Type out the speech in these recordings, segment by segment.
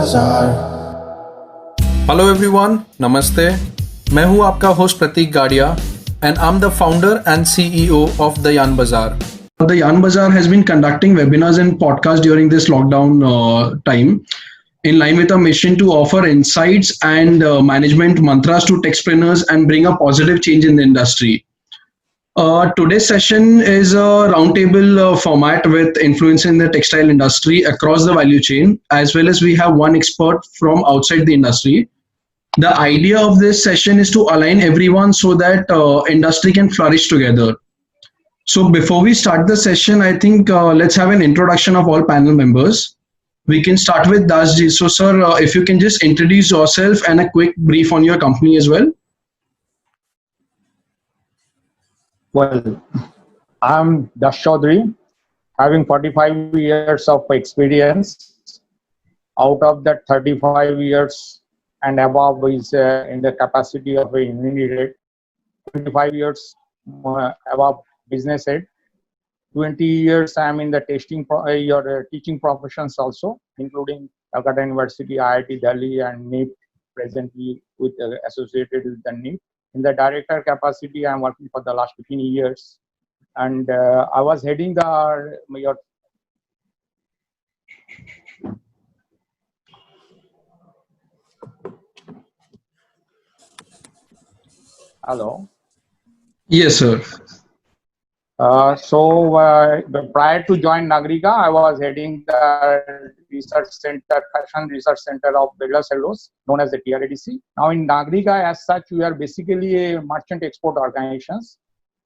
बाजार। Hello everyone, नमस्ते। मैं हूं आपका होस्ट प्रतीक गाड़िया and I'm the founder and CEO of the Yarn Bazaar. The Yarn Bazaar has been conducting webinars and podcasts during this lockdown time in line with our mission to offer insights and management mantras to techpreneurs and bring a positive change in the industry. Today's session is a roundtable format with influence in the textile industry across the value chain, as well as we have one expert from outside the industry. The idea of this session is to align everyone so that industry can flourish together. So before we start the session, I think let's have an introduction of all panel members. We can start with Dasji. So sir, if you can just introduce yourself and a quick brief on your company as well. Well, I'm Das Chaudhary, having 45 years of experience. Out of that 35 years and above is in the capacity of a unit, 25 years above business head. 20 years I'm in the teaching professions also, including Calcutta University, IIT Delhi, and NIP, presently associated with the NIP. In the director capacity, I'm working for the last 15 years. And I was heading your Hello. Yes, sir. Prior to join Nagarika, I was heading the Fashion Research Center of Birla Cellulose, known as the TRADC. Now in Nagarika, as such, we are basically a merchant export organizations,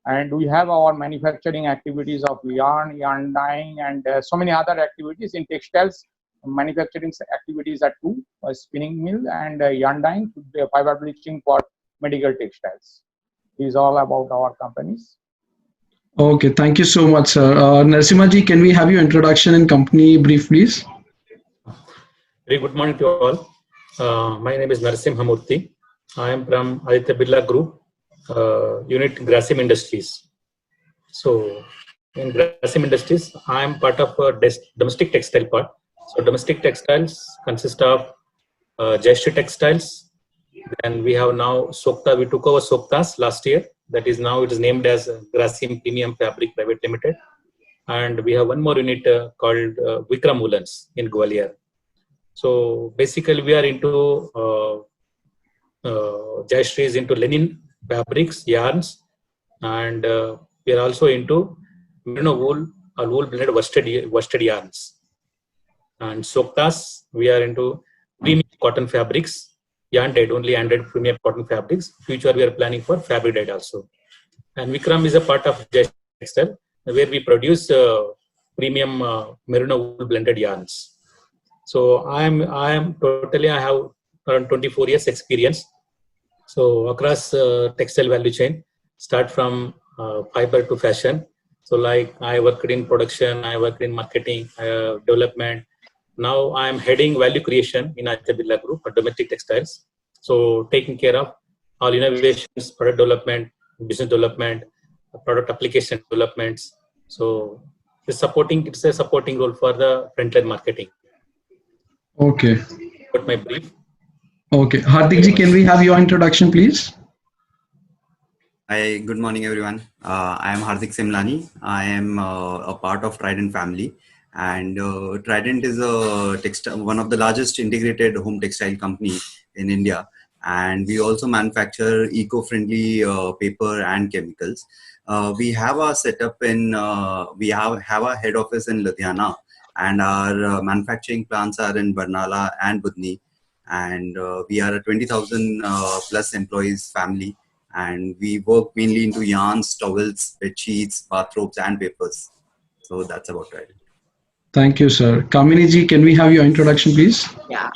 and we have our manufacturing activities of yarn dyeing, and so many other activities in textiles. Manufacturing activities are two: a spinning mill and yarn dyeing, fiber bleaching for medical textiles. These are all about our companies. Okay, thank you so much, sir. Narasimha ji, can we have your introduction and company brief, please? Very good morning to all. My name is Narasimha Murthy. I am from Aditya Birla Group, unit Grasim Industries. So, in Grasim Industries, I am part of a domestic textile part. So, domestic textiles consist of Jayashree Textiles. Then we have now Sokta. We took over Soktas last year. That is now it is named as Grasim Premium Fabric Private Limited. And we have one more unit called Vikram Woolens in Gwalior. So basically we are into Jayashree is into linen fabrics, yarns, and we are also into merino wool or wool blended worsted yarns. And Soktas, we are into premium cotton fabrics, yarn dyed, only yarn dyed premium cotton fabrics. Future we are planning for fabric dyed also. And Vikram is a part of Jayashree Textile, where we produce premium merino wool blended yarns. So I have around 24 years experience. So across textile value chain, start from fiber to fashion. So like I worked in production, I worked in marketing, development. Now I am heading value creation in Aditya Birla Group for domestic textiles. So taking care of all innovations, product development, business development, product application developments. So it's a supporting role for the frontline marketing. Okay. Got my brief. Okay. Hardik ji, can we have your introduction, please? Hi, good morning, everyone. I am Hardik Simlani. I am a part of Trident family. And Trident is one of the largest integrated home textile company in India. And we also manufacture eco-friendly paper and chemicals. We have our setup we have a head office in Ludhiana, and our manufacturing plants are in Barnala and Budni. And we are a 20,000 plus employees family. And we work mainly into yarns, towels, bed sheets, bathrobes, and papers. So that's about right. Thank you, sir. Kamini ji, can we have your introduction, please?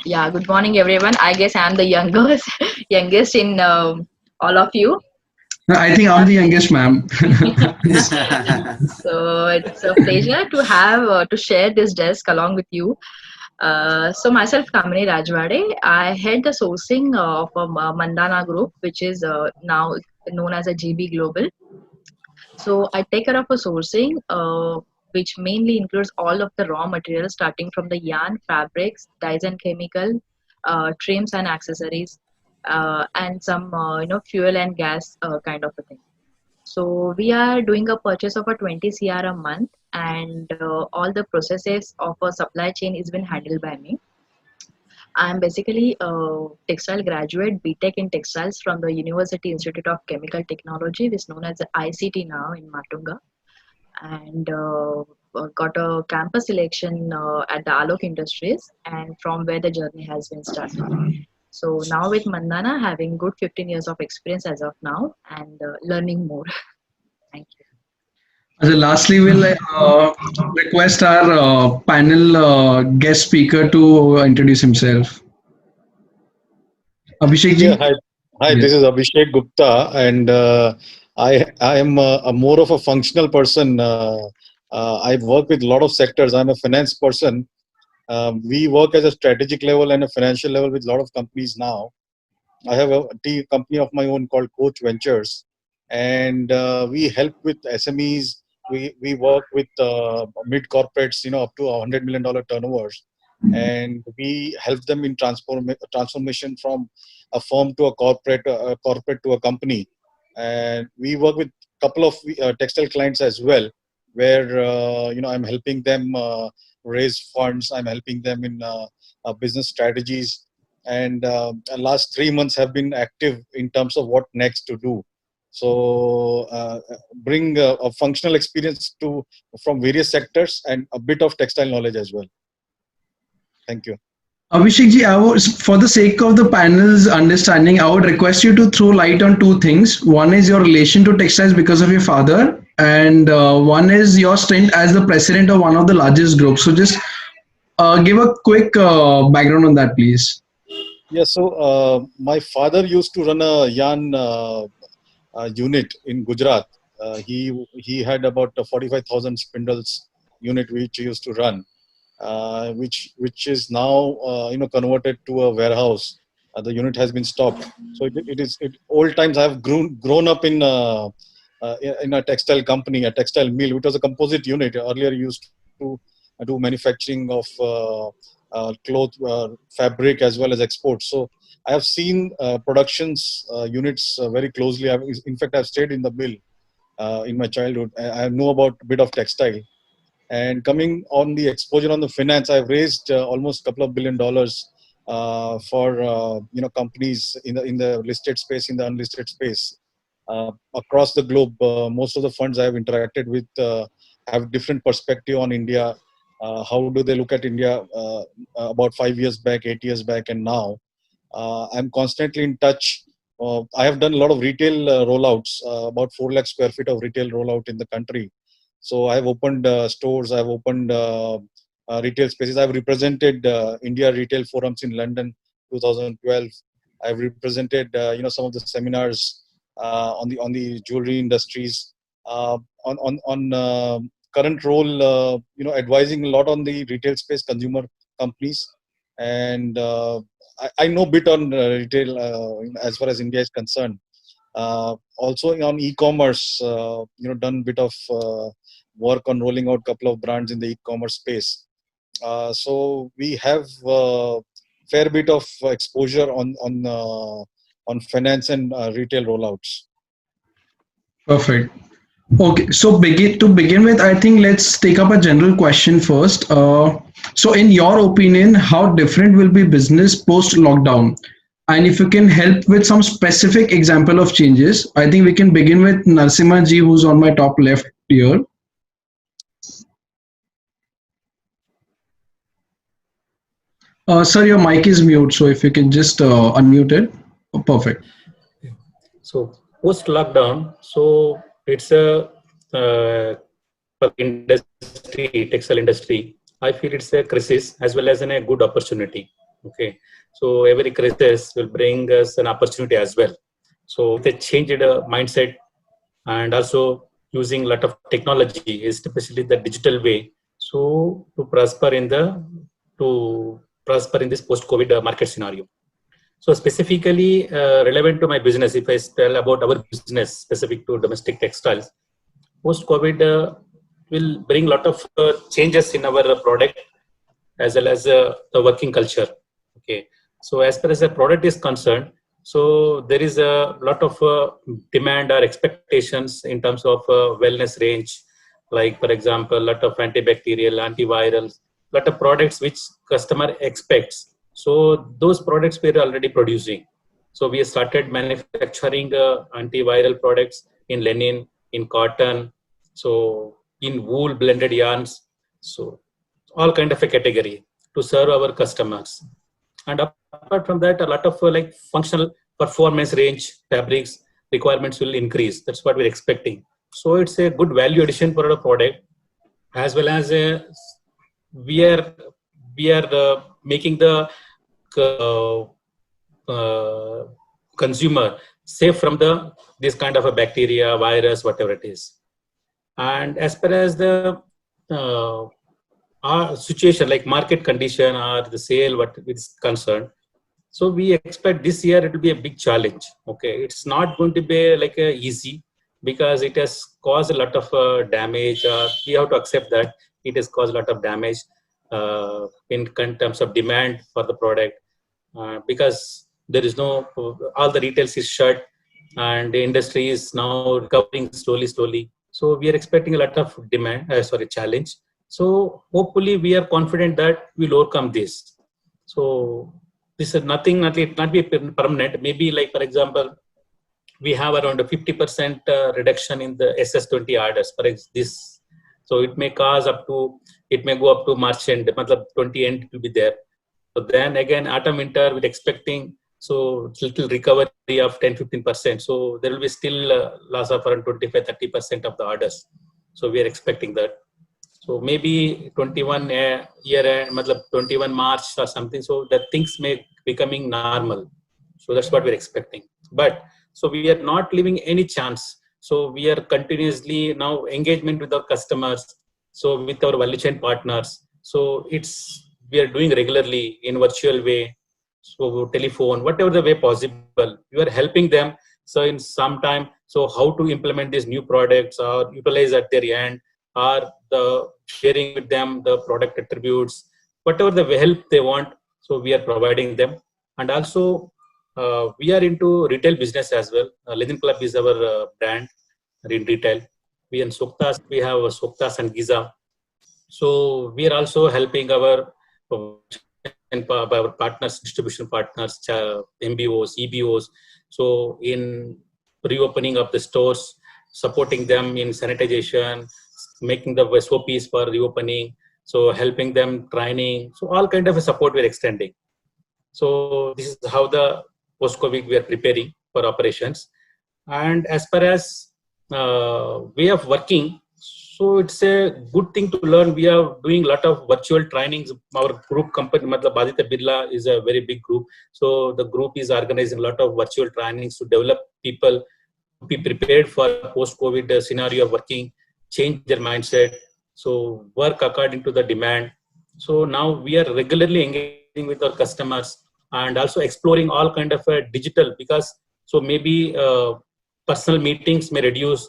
Yeah. Good morning, everyone. I guess I'm the youngest in all of you. I think I'm the youngest, ma'am. So it's a pleasure to have to share this desk along with you. So myself, Kamini Rajwade, I head the sourcing of Mandana Group, which is now known as a GB Global. So I take care of a sourcing which mainly includes all of the raw materials starting from the yarn, fabrics, dyes and chemical, trims and accessories, and some fuel and gas kind of a thing. So we are doing a purchase of a 20 CR a month, and all the processes of a supply chain is been handled by me. I'm basically a textile graduate, BTech in textiles from the University Institute of Chemical Technology, which is known as the ICT now in Matunga, and got a campus selection at the Alok Industries, and from where the journey has been started. So now with Mandana, having good 15 years of experience as of now, and learning more. Thank you. So lastly, we'll request our panel guest speaker to introduce himself. Abhishek ji? Yeah, hi. Hi, Yes. this is Abhishek Gupta, and I am a more of a functional person. I work with a lot of sectors. I'm a finance person. We work at a strategic level and a financial level with a lot of companies now. I have a tea company of my own called Coach Ventures, and we help with SMEs. We work with mid corporates, up to $100 million turnovers, and we help them in transformation from a firm to a corporate to a company. And we work with a couple of textile clients as well, where I'm helping them raise funds. I'm helping them in business strategies, and last 3 months have been active in terms of what next to do. So bring a functional experience from various sectors and a bit of textile knowledge as well. Thank you. Abhishek ji, for the sake of the panel's understanding, I would request you to throw light on two things. One is your relation to textiles because of your father, and one is your stint as the president of one of the largest groups. So just give a quick background on that, please. Yeah, so my father used to run a yarn unit in Gujarat. He had about a 45,000 spindles unit which he used to run, which is now converted to a warehouse. The unit has been stopped. So old times. I have grown up in a textile company, a textile mill, which was a composite unit. Earlier used to do manufacturing of cloth, fabric, as well as exports. So I have seen productions units very closely. In fact, I've stayed in the mill in my childhood. I know about a bit of textile. And coming on the exposure on the finance, I've raised almost a couple of $1 billion for companies in the listed space, in the unlisted space across the globe. Most of the funds I have interacted with have different perspective on India. How do they look at India about 5 years back, 8 years back, and now? I'm constantly in touch. I have done a lot of retail rollouts, about 4 lakh square feet of retail rollout in the country. So I've opened stores, I've opened retail spaces. I've represented India Retail Forums in London 2012. I've represented some of the seminars on the jewelry industries. On current role, advising a lot on the retail space, consumer companies, and I know a bit on retail as far as India is concerned. Also on e-commerce, done a bit of work on rolling out a couple of brands in the e-commerce space. So we have fair bit of exposure on finance and retail rollouts. Perfect. Okay, so to begin with, I think let's take up a general question first. So in your opinion, how different will be business post-lockdown? And if you can help with some specific example of changes, I think we can begin with Narasimha ji, who's on my top left here. Sir, your mic is mute, so if you can just unmute it. Oh, perfect. So post lockdown, so it's a industry, textile industry. I feel it's a crisis as well as a good opportunity. Okay, so every crisis will bring us an opportunity as well. So they changed mindset and also using a lot of technology, especially the digital way. So to prosper in this post-COVID market scenario. So specifically relevant to my business, if I tell about our business specific to domestic textiles, post-COVID, will bring a lot of changes in our product as well as the working culture. Okay. So as far as the product is concerned, so there is a lot of demand or expectations in terms of wellness range, like for example, a lot of antibacterial, antivirals, lot of products which customer expects. So those products we are already producing. So we have started manufacturing antiviral products in linen, in cotton, so in wool blended yarns, so all kind of a category to serve our customers. And apart from that, a lot of like functional performance range fabrics requirements will increase. That's what we're expecting. So it's a good value addition for our product, as well as we are making the consumer safe from this kind of a bacteria, virus, whatever it is. And as far as the our situation, like market condition or the sale, what is concerned, so we expect this year it will be a big challenge. Okay, it's not going to be like easy, because it has caused a lot of damage. We have to accept that it has caused a lot of damage in terms of demand for the product, because there is no, all the retails is shut and the industry is now recovering slowly. So we are expecting a lot of challenge. So hopefully we are confident that we'll overcome this. So this is not be permanent. Maybe like, for example, we have around a 50% reduction in the SS20 orders for this. So it may go up to March end, 20 end will be there. So then again, autumn winter we're expecting so little recovery of 10-15%. So there will be still loss of around 25-30% of the orders. So we are expecting that. So maybe 21 year, 21 March or something. So that things may becoming normal. So that's what we're expecting. But so we are not leaving any chance. So we are continuously now engagement with our customers. So with our value chain partners. So we are doing regularly in virtual way. So telephone, whatever the way possible, you are helping them. So in some time, so how to implement these new products or utilize at their end, or the sharing with them the product attributes, whatever the help they want. So we are providing them. And also we are into retail business as well. Linen Club is our brand in retail. We in Soktas, we have Soktas and Giza. So we are also helping our partners, distribution partners, MBOs, EBOs. So in reopening of the stores, supporting them in sanitization, making the SOPs for reopening, so helping them training. So all kind of a support we're extending. So this is how the post-COVID we are preparing for operations. And as far as way of working, so it's a good thing to learn. We are doing a lot of virtual trainings. Our group company, Aditya Birla, is a very big group. So the group is organizing a lot of virtual trainings to develop people to be prepared for post-COVID scenario of working, change their mindset, so work according to the demand. So now we are regularly engaging with our customers and also exploring all kind of digital, because so maybe personal meetings may reduce,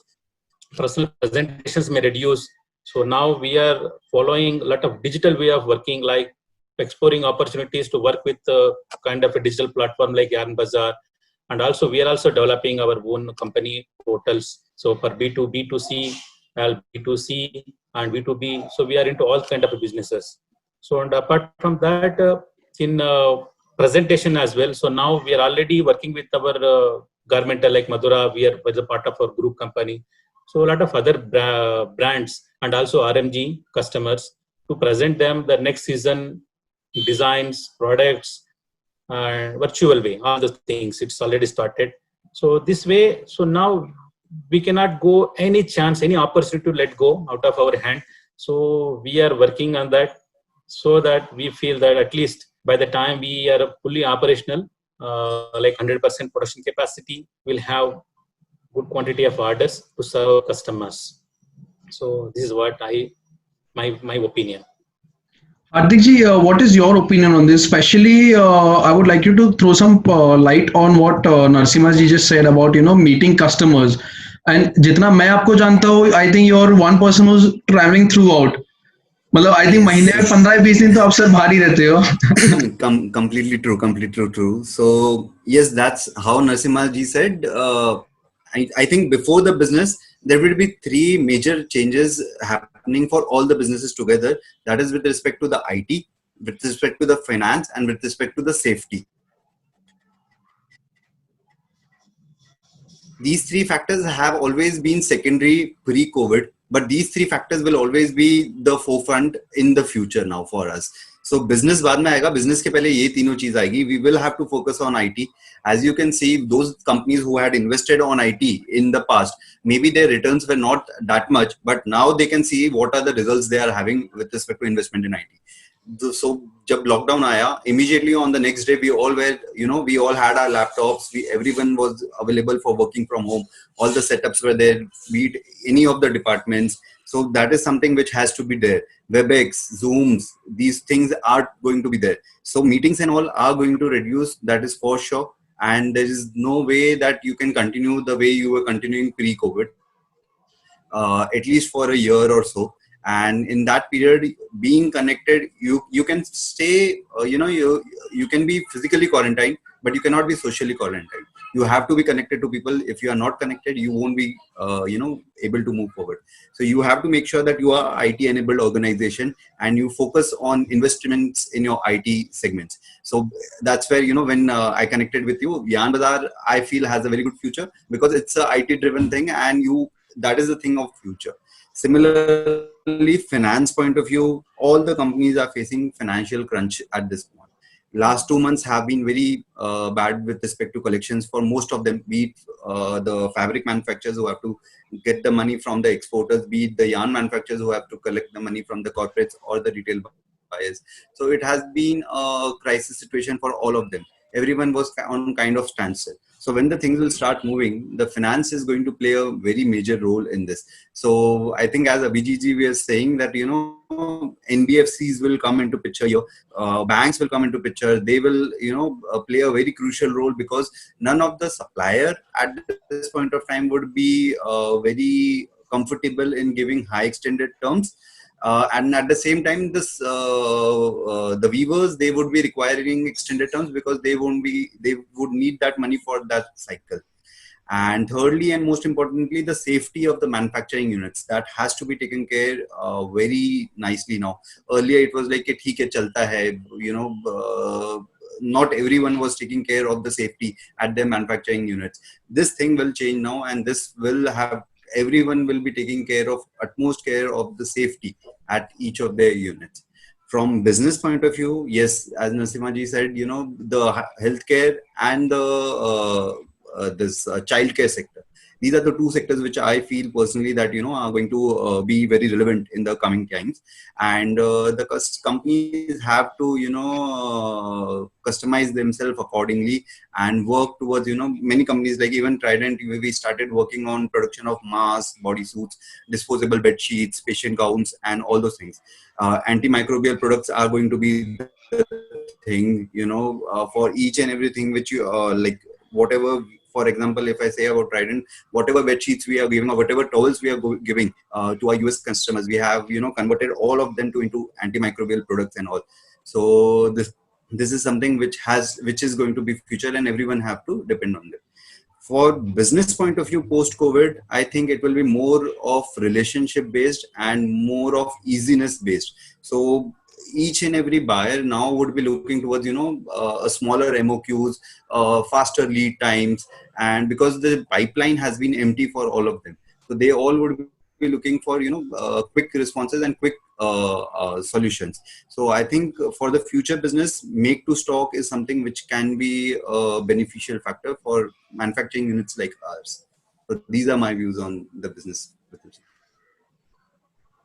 personal presentations may reduce. So now we are following a lot of digital way of working, like exploring opportunities to work with kind of a digital platform like Yarn Bazaar. And also we are also developing our own company portals. So for B2B, B2C, B2C and B2B. So we are into all kind of businesses. So and apart from that, in presentation as well. So now we are already working with our Garmental like Madura. We are as a part of our group company. So a lot of other brands and also RMG customers to present them the next season designs, products, and virtual way, all the things. It's already started. So this way, so now we cannot go any chance, any opportunity to let go out of our hand. So we are working on that, so that we feel that at least by the time we are fully operational, like 100% production capacity, we'll have good quantity of orders to serve customers. So this is what my opinion. Hardikji, what is your opinion on this? Especially, I would like you to throw some light on what Narasimha ji just said about, meeting customers. And जितना मैं आपको जानता हूँ, I think you are one person who is travelling throughout. मतलब I think महीने में 15-20 दिन तो आप सर बाहर ही रहते हो. Completely true. So yes, that's how Narasimha ji said. I think before the business, there will be three major changes happening for all the businesses together. That is with respect to the IT, with respect to the finance, and with respect to the safety. These three factors have always been secondary pre-COVID, but these three factors will always be the forefront in the future now for us. So business बाद में आएगा, business के पहले ये तीनों चीज आएगी. We will have to focus on IT. As you can see, those companies who had invested on IT in the past, maybe their returns were not that much, but now they can see what are the results they are having with respect to investment in IT. So जब lockdown आया, immediately on the next day we all were, we all had our laptops. Everyone was available for working from home. All the setups were there, be it any of the departments. So that is something which has to be there. WebEx, Zooms, these things are going to be there. So meetings and all are going to reduce. That is for sure. And there is no way that you can continue the way you were continuing pre-COVID, at least for a year or so. And in that period, being connected, you can stay, you can be physically quarantined, but you cannot be socially quarantined. You have to be connected to people. If you are not connected, you won't be, able to move forward. So you have to make sure that you are IT enabled organization and you focus on investments in your IT segments. So that's where, when I connected with you, Yan Bazaar, I feel has a very good future because it's a IT driven thing and that is the thing of future. Similarly, finance point of view, all the companies are facing financial crunch at this point. Last 2 months have been very bad with respect to collections for most of them, be it the fabric manufacturers who have to get the money from the exporters, be it the yarn manufacturers who have to collect the money from the corporates or the retail buyers. So it has been a crisis situation for all of them. Everyone was on kind of standstill. So when the things will start moving, the finance is going to play a very major role in this. So I think as Abhijit ji, we are saying that, NBFCs will come into picture here, banks will come into picture. They will, play a very crucial role because none of the supplier at this point of time would be very comfortable in giving high extended terms. And at the same time, the weavers, they would be requiring extended terms because they would need that money for that cycle. And thirdly, and most importantly, the safety of the manufacturing units that has to be taken care very nicely now. Earlier, it was like, "Theek hai, chalta hai," not everyone was taking care of the safety at their manufacturing units. This thing will change now, and this will have everyone will be taking care of utmost care of the safety at each of their units. From business point of view, yes, as Narasimha ji said, the healthcare and the this childcare sector. These are the two sectors which I feel personally that are going to be very relevant in the coming times, and the companies have to customize themselves accordingly and work towards many companies like even Trident. We started working on production of masks, bodysuits, disposable bed sheets, patient gowns, and all those things. Antimicrobial products are going to be the thing for each and everything which you like whatever. For example, if I say about Trident, whatever bed sheets we are giving or whatever towels we are giving to our US customers, we have converted all of them into antimicrobial products and all. So this is something which is going to be future, and everyone have to depend on it. For business point of view, post COVID, I think it will be more of relationship based and more of easiness based. So each and every buyer now would be looking towards a smaller MOQs, faster lead times, and because the pipeline has been empty for all of them, so they all would be looking for quick responses and quick solutions. So I think for the future business, make to stock is something which can be a beneficial factor for manufacturing units like ours. So these are my views on the business.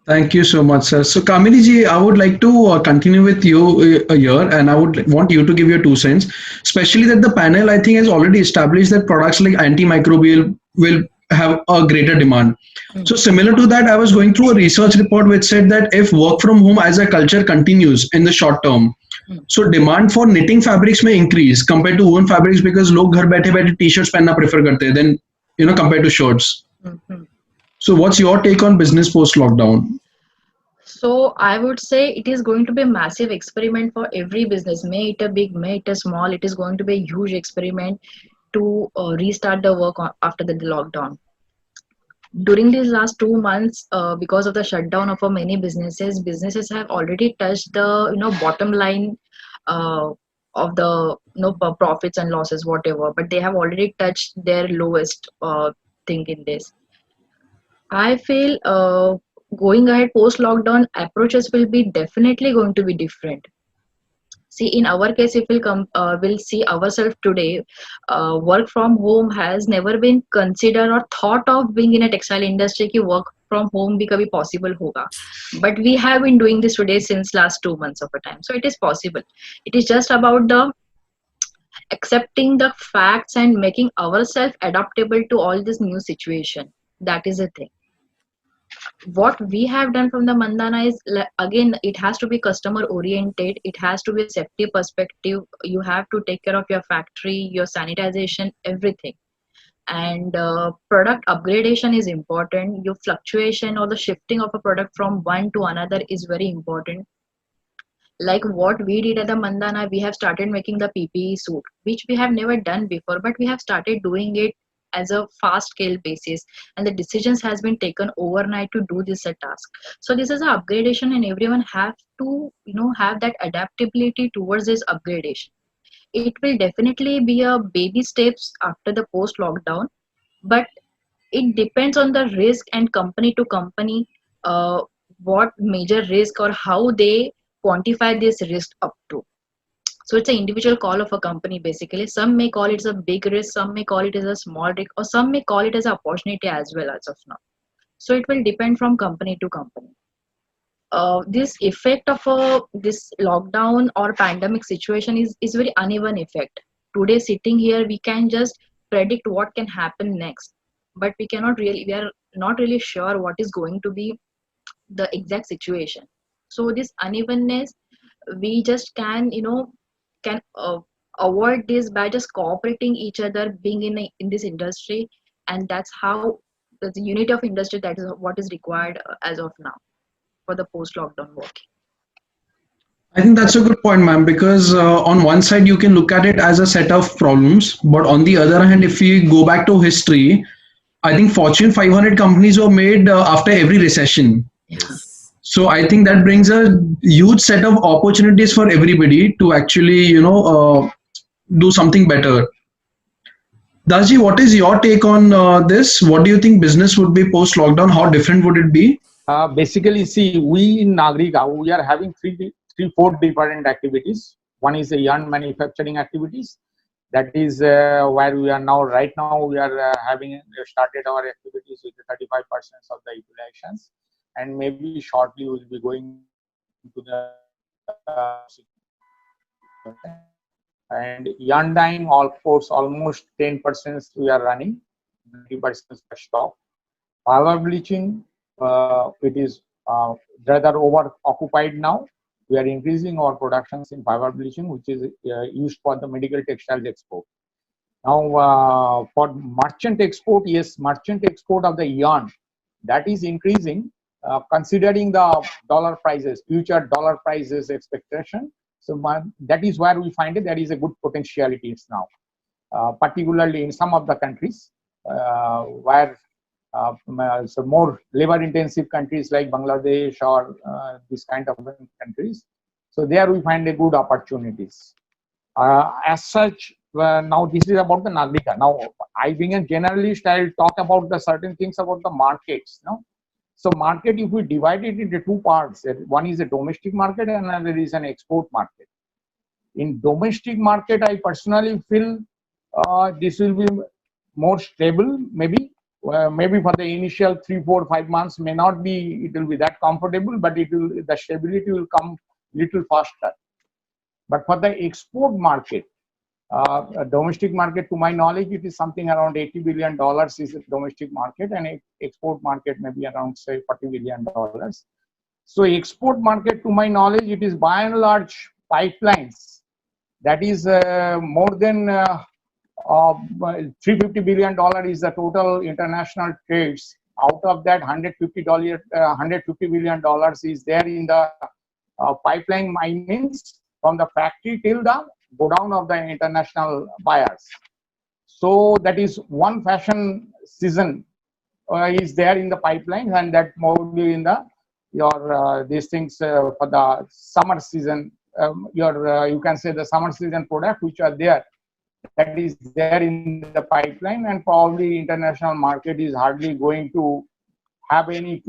Thank you so much, sir. So, Kamini ji, I would like to continue with you here, and I would want you to give your 2 cents, especially that the panel, I think, has already established that products like antimicrobial will have a greater demand. So, similar to that, I was going through a research report which said that if work from home as a culture continues in the short term, so demand for knitting fabrics may increase compared to woven fabrics because लोग घर बैठे बैठे t-shirts पहनना prefer करते हैं than compared to shirts. Mhm. So what's your take on business post lockdown? So I would say it is going to be a massive experiment for every business, may it a big, may it a small. It is going to be a huge experiment to restart the work after the lockdown. During these last 2 months, because of the shutdown of many businesses have already touched the bottom line uh, of the profits and losses, whatever. But they have already touched their lowest thing in this. I feel going ahead post lockdown approaches will be definitely going to be different. See, in our case, if we'll see ourselves today, work from home has never been considered or thought of being in a textile industry ki work from home भी कभी possible होगा. But we have been doing this today since last 2 months of a time. So it is possible. It is just about the accepting the facts and making ourselves adaptable to all this new situation. That is the thing. What we have done from the Mandana is, again, it has to be customer oriented, it has to be a safety perspective. You have to take care of your factory, your sanitization, everything. And product upgradation is important. Your fluctuation or the shifting of a product from one to another is very important. Like what we did at the Mandana, we have started making the PPE suit, which we have never done before, but we have started doing it as a fast scale basis, and the decisions has been taken overnight to do this a task. So this is a upgradation, and everyone have to have that adaptability towards this upgradation. It will definitely be a baby steps after the post lockdown, but it depends on the risk and company to company, uh, what major risk or how they quantify this risk up to. So it's an individual call of a company basically. Some may call it a big risk, some may call it as a small risk, or some may call it as an opportunity as well as of now. So it will depend from company to company. This effect of this lockdown or pandemic situation is very uneven effect. Today sitting here we can just predict what can happen next, but we are not really sure what is going to be the exact situation. So this unevenness, we just can avoid this by just cooperating each other, being in this industry. And that's how the unity of industry, that is what is required as of now for the post lockdown work. I think that's a good point, ma'am, because on one side you can look at it as a set of problems, but on the other hand, if we go back to history, I think Fortune 500 companies were made after every recession. Yes. So I think that brings a huge set of opportunities for everybody to actually, do something better. Daji, what is your take on this? What do you think business would be post lockdown? How different would it be? Basically, see, we in Nagrika, we are having four different activities. One is the yarn manufacturing activities. That is where we are now. Right now, we are having started our activities with 35% of the utilizations, and maybe shortly we will be going to the and yarn dyeing, all course, almost 10% we are running, 90% stock. Fiber bleaching, it is rather over occupied now. We are increasing our productions in fiber bleaching, which is used for the medical textiles export. Now, for merchant export, yes, merchant export of the yarn, that is increasing, considering the dollar prices, future dollar prices expectation. So that is where we find it, there is a good potentialities now, particularly in some of the countries where so more labor intensive countries like Bangladesh or this kind of countries. So there we find a good opportunities. As such, now this is about the Nagrika. Now I being a generalist, I'll talk about the certain things about the markets. No? So market, if we divide it into two parts, one is a domestic market and another is an export market. In domestic market, I personally feel this will be more stable, maybe. Maybe for the initial 3, 4, 5 months may not be, it will be that comfortable, but the stability will come little faster. But for the export market, domestic market, to my knowledge, it is something around $80 billion is the domestic market, and export market maybe around say $40 billion. So export market, to my knowledge, it is by and large pipelines. That is more than $350 billion is the total international trades. Out of that, $150 billion is there in the pipeline, means from the factory till the godown of the international buyers. So that is one fashion season is there in the pipeline, and that probably in the these things for the summer season. You can say the summer season product which are there, that is there in the pipeline, and probably international market is hardly going to have any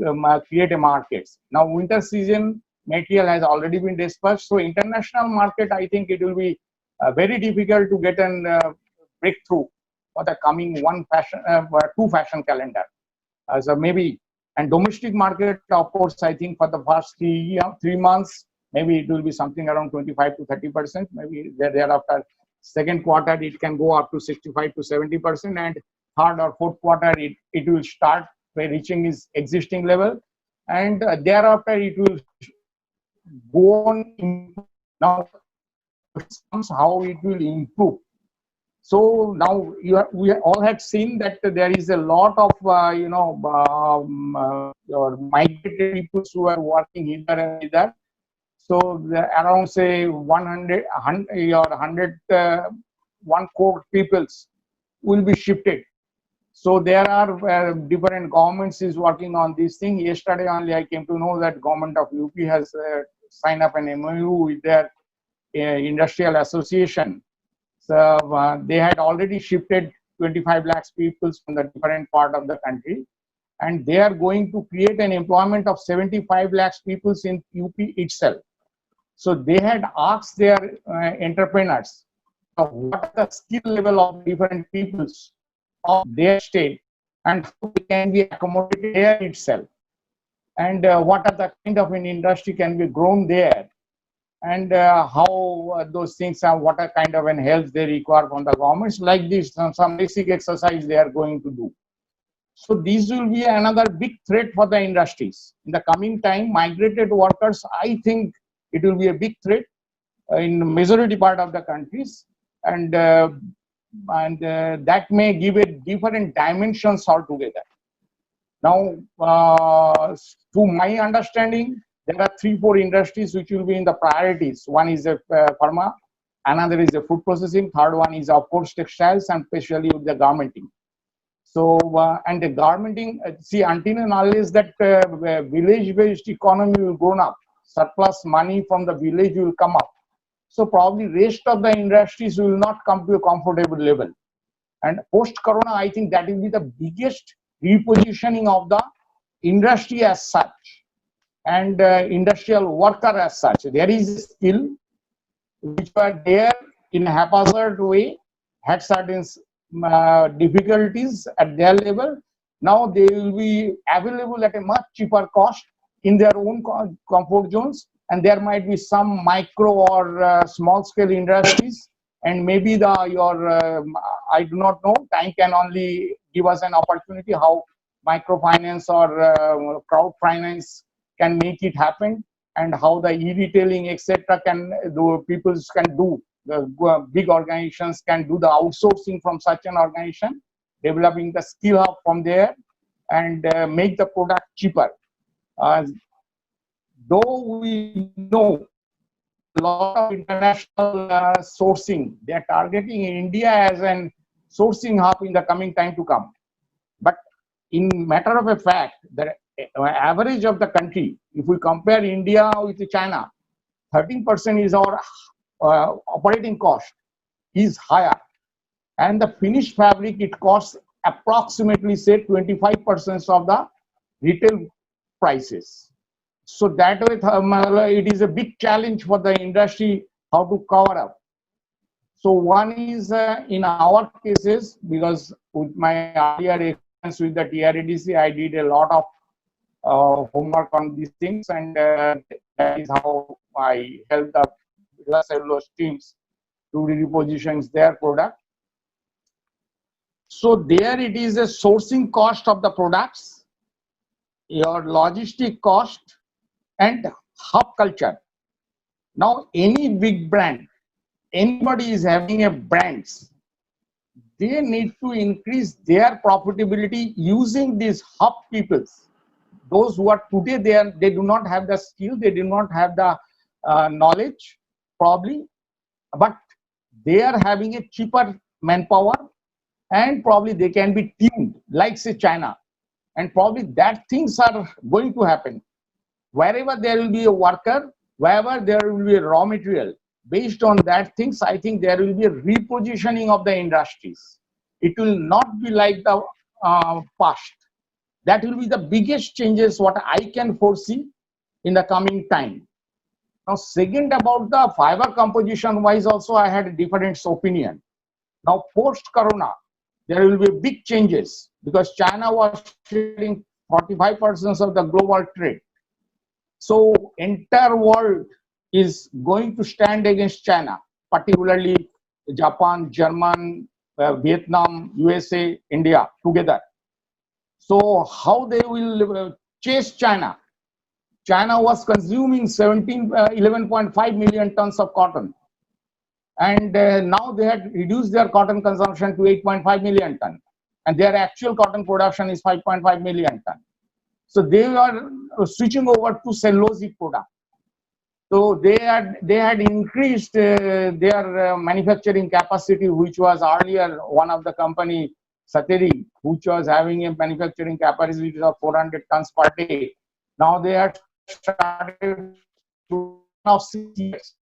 create a markets. Now winter season material has already been dispersed, so international market, I think it will be very difficult to get an breakthrough for the coming two fashion calendar. So maybe, and domestic market, of course, I think for the first 3 months, maybe it will be something around 25 to 30%. Maybe thereafter, second quarter, it can go up to 65 to 70%, and third or fourth quarter, it will start by reaching its existing level, and thereafter, it will go on. Now, how it will improve. So now we all had seen that there is a lot of migrated people who are working here and there. So around say 100 1 crore peoples will be shifted. So there are different governments is working on this thing. Yesterday only I came to know that government of UP has signed up an MOU with their industrial association. So they had already shifted 25 lakhs people from the different part of the country, and they are going to create an employment of 75 lakhs people in UP itself. So they had asked their entrepreneurs what are the skill level of different peoples of their state and how they can be accommodated there itself, and what are the kind of an industry can be grown there, and how those things are, what are kind of an help they require from the governments. Like this, some basic exercise they are going to do. So these will be another big threat for the industries in the coming time. Migrated workers, I think it will be a big threat in the majority part of the countries, and that may give it different dimensions altogether. Now, to my understanding, there are 3-4 industries which will be in the priorities. One is pharma, another is the food processing, third one is of course textiles, and especially with the garmenting. So, and the garmenting, see, until and unless that village-based economy will grow up, surplus money from the village will come up. So probably rest of the industries will not come to a comfortable level. And post-corona, I think that will be the biggest repositioning of the industry as such, and industrial worker as such. There is a skill which were there in a haphazard way, had certain difficulties at their level. Now they will be available at a much cheaper cost in their own comfort zones, and there might be some micro or small scale industries, and maybe I do not know, time can only give us an opportunity how microfinance or crowd finance can make it happen, and how the e-retailing etc. people can do, the big organizations can do the outsourcing from such an organization, developing the skill hub from there, and make the product cheaper. Though we know a lot of international sourcing, they are targeting India as an sourcing hub in the coming time to come. But in matter of a fact, the average of the country, if we compare India with China, 13% is our operating cost is higher, and the finished fabric, it costs approximately say 25% of the retail prices. So that way it is a big challenge for the industry how to cover up. So one is in our cases, because with my earlier experience with the TRADC, I did a lot of homework on these things, and that is how I helped the cellulose teams to reposition their product. So there it is a sourcing cost of the products, your logistic cost, and hub culture. Now any big brand, anybody is having a brands, they need to increase their profitability using these hub peoples. Those who are today they do not have the skill, they do not have the knowledge probably, but they are having a cheaper manpower, and probably they can be tuned like say China, and probably that things are going to happen. Wherever there will be a worker, wherever there will be a raw material, based on that things, I think there will be a repositioning of the industries. It will not be like the past. That will be the biggest changes what I can foresee in the coming time. Now, second, about the fiber composition wise also I had a different opinion. Now, post-corona, there will be big changes because China was sharing 45% of the global trade. So, entire world is going to stand against China, particularly Japan, German, Vietnam, USA, India together. So how they will chase China? China was consuming 11.5 million tons of cotton, and now they had reduced their cotton consumption to 8.5 million tons, and their actual cotton production is 5.5 million tons. So they are switching over to cellulosic product. So they had increased their manufacturing capacity, which was earlier one of the company, Sateri, which was having a manufacturing capacity of 400 tons per day. Now they have started to now 6 years.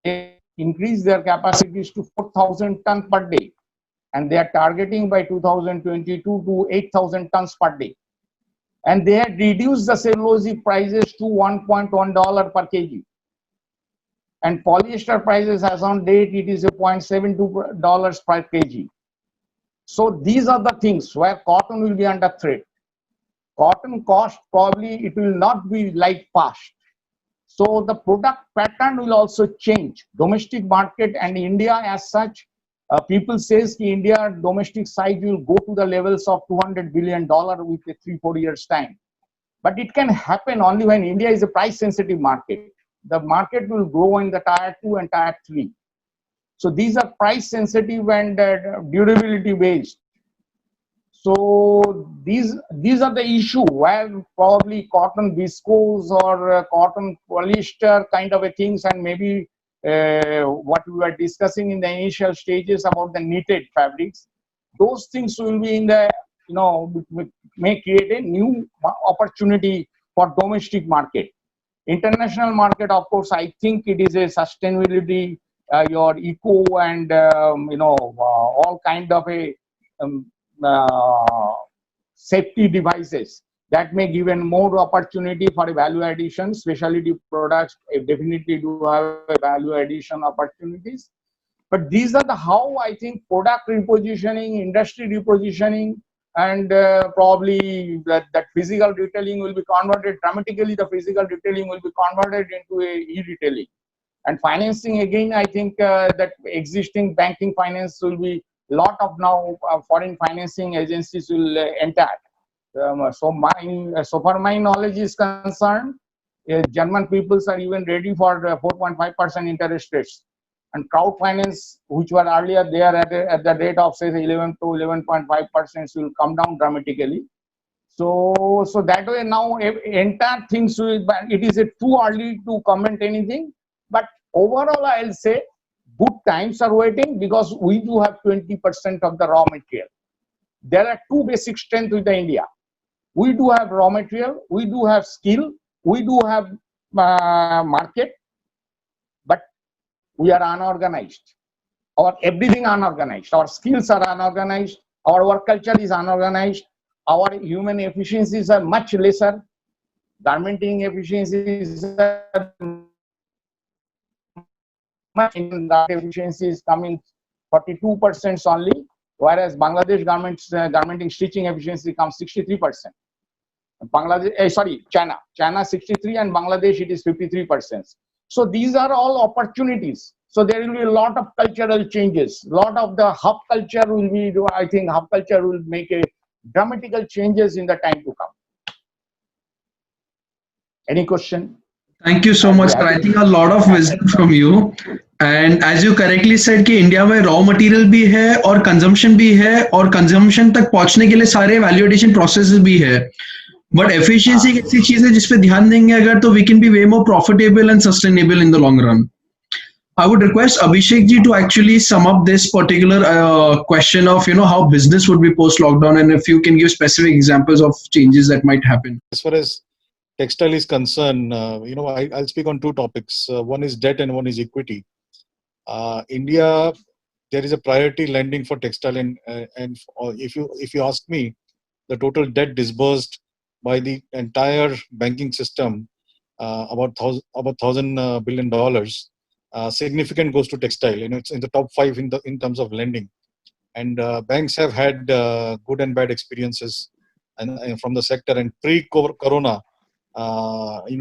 They increase their capacities to 4,000 tons per day, and they are targeting by 2022 to 8,000 tons per day. And they had reduced the cellulosic prices to $1.1 per kg. And polyester prices as on date, it is a $0.72 per kg. So these are the things where cotton will be under threat. Cotton cost probably it will not be like past. So the product pattern will also change. Domestic market and India as such, people says India domestic side will go to the levels of $200 billion with a 3-4 years time. But it can happen only when India is a price sensitive market. The market will grow in the tier 2 and tier 3. So these are price sensitive and durability based. So these are the issue where probably cotton viscose or cotton polyester kind of a things, and maybe what we were discussing in the initial stages about the knitted fabrics, those things will be in the, may create a new opportunity for domestic market. International market, of course, I think it is a sustainability, your eco and all kind of a safety devices that may give more opportunity for value addition. Specialty products definitely do have value addition opportunities. But these are the how I think product repositioning, industry repositioning, and probably that physical retailing will be converted dramatically. The physical retailing will be converted into a e-retailing. And financing, again, I think that existing banking finance will be lot of now foreign financing agencies will enter. So far my knowledge is concerned, German peoples are even ready for 4.5% interest rates. And crowd finance, which were earlier there at the rate of say 11 to 11.5%, will come down dramatically. So that way now entire things will, it is too early to comment anything. But overall, I'll say good times are waiting because we do have 20% of the raw material. There are two basic strengths with India. We do have raw material, we do have skill, we do have market, but we are unorganized. Our everything unorganized. Our skills are unorganized. Our work culture is unorganized. Our human efficiencies are much lesser. Garmenting efficiencies are much, in that efficiency is coming 42% only, whereas Bangladesh garmenting stitching efficiency comes 63%. China 63 and Bangladesh it is 53%. So these are all opportunities. So there will be a lot of cultural changes. A lot of the hub culture will be, I think hub culture will make a dramatical changes in the time to come. Any question? Thank you so And much, we sir. have I to think a lot of wisdom from you. And as you correctly said कि India में raw material भी है और consumption भी है और consumption तक पहुंचने के लिए सारे वैल्यूएशन प्रोसेसेस भी है. बट एफिशिएंसी एक ऐसी चीज है जिस पे ध्यान देंगे अगर तो we can be way more profitable and sustainable in the long run. I would request Abhishek ji to actually sum up this particular question of how business would be post lockdown, and if you can give specific examples of changes that might happen. As far as textile is concerned, I'll speak on two topics. One is debt and one is equity. India, there is a priority lending for textile, and if you ask me, the total debt disbursed by the entire banking system, about $1,000 billion, significant goes to textile. It's in the top 5 in terms of lending, and banks have had good and bad experiences and from the sector. And pre-corona,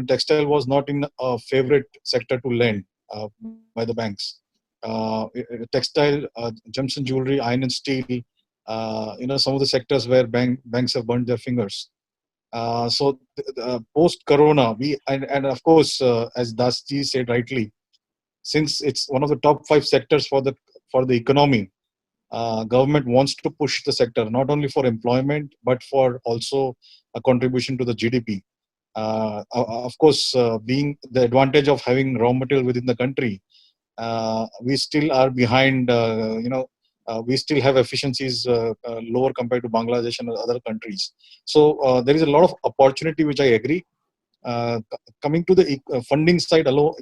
textile was not in a favorite sector to lend by the banks. Textile, gems and jewelry, iron and steel, some of the sectors where banks have burned their fingers. So post-corona, and of course, as Das ji said rightly, since it's one of the top 5 sectors for the economy, government wants to push the sector not only for employment but for also a contribution to the GDP. Of course, being the advantage of having raw material within the country, we still are behind. We still have efficiencies lower compared to Bangladesh and other countries. So there is a lot of opportunity, which I agree. Coming to the funding side alone,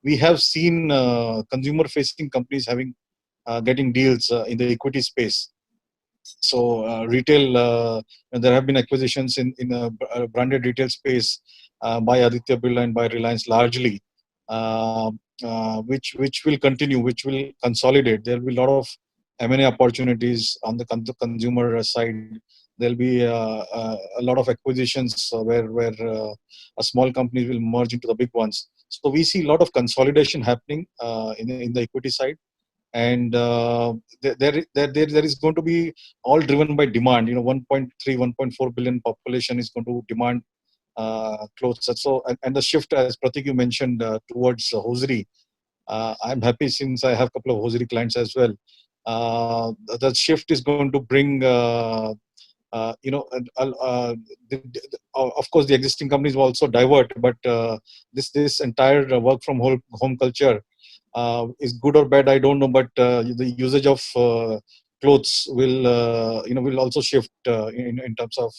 we have seen consumer-facing companies getting deals in the equity space. So retail, there have been acquisitions in branded retail space by Aditya Birla and by Reliance largely, which will continue, which will consolidate. There will be a lot of M&A opportunities on the consumer side. There'll be a lot of acquisitions where small companies will merge into the big ones. So we see a lot of consolidation happening in the equity side. And there is going to be all driven by demand. 1.3, 1.4 billion population is going to demand clothes. So and the shift, as Pratik you mentioned, towards hosiery. I'm happy since I have a couple of hosiery clients as well. The shift is going to bring of course the existing companies will also divert, but this entire work from home culture is good or bad, I don't know, but the usage of clothes will also shift in terms of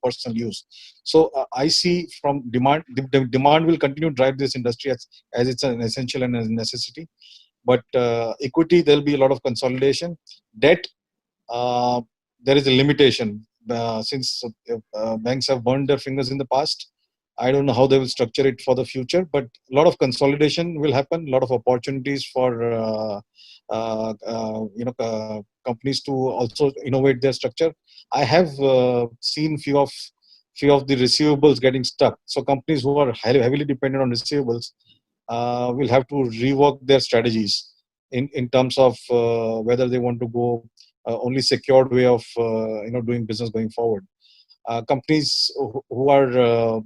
personal use. So I see from demand, the demand will continue to drive this industry as it's an essential and a necessity. But equity, there'll be a lot of consolidation. Debt, there is a limitation since banks have burned their fingers in the past. I don't know how they will structure it for the future, but a lot of consolidation will happen. A lot of opportunities for companies to also innovate their structure. I have seen few of the receivables getting stuck. So companies who are heavily dependent on receivables will have to rework their strategies in terms of whether they want to go only secured way of doing business going forward. Companies who are